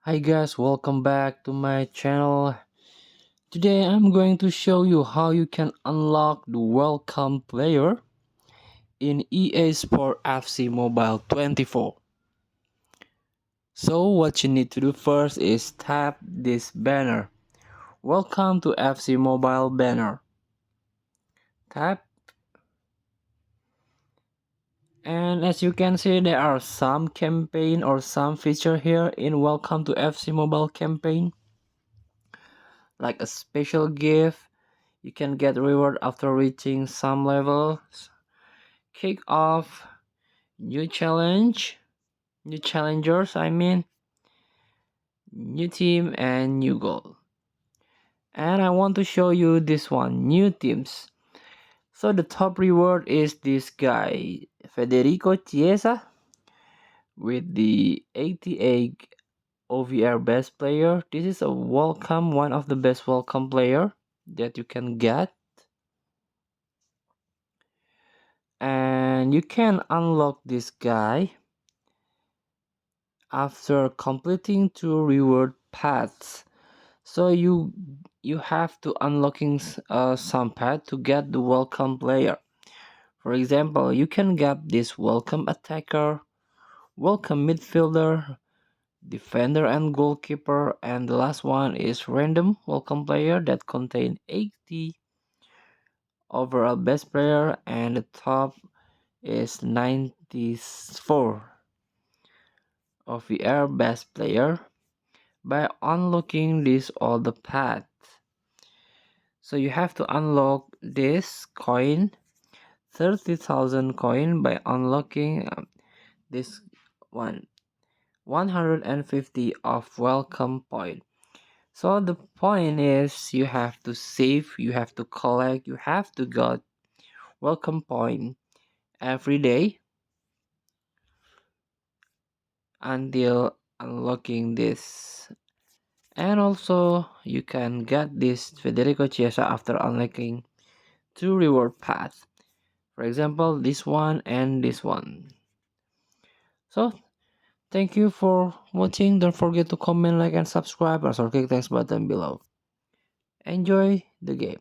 Hi guys, welcome back to my channel. Today I'm going to show you how you can unlock the welcome player in EA Sport FC Mobile 24. So what you need to do first is tap this banner. Welcome to FC Mobile banner. Tap, and as you can see there are some campaign or some feature here in Welcome to FC Mobile campaign, like a special gift. You can get reward after reaching some levels. Kick off, new challenge, new challengers, new team and new goal. And I want to show you this one, new teams. So the top reward is this guy, Federico Chiesa, with the 88 OVR best player. This is a welcome, one of the best welcome player that you can get. And you can unlock this guy after completing two reward paths. So you have to unlocking some path to get the welcome player. For example, you can get this welcome attacker, welcome midfielder, defender and goalkeeper, and the last one is random welcome player that contain 80 overall best player, and the top is 94 of the air best player. By unlocking this all the path, so you have to unlock this coin, 30,000 coin, by unlocking this one, 150 of welcome point. So the point is you have to save, you have to collect, you have to get welcome point every day until unlocking this. And also you can get this Federico Chiesa after unlocking two reward paths. For example, this one and this one. So thank you for watching. Don't forget to comment, like, and subscribe. Also click thanks button below. Enjoy the game.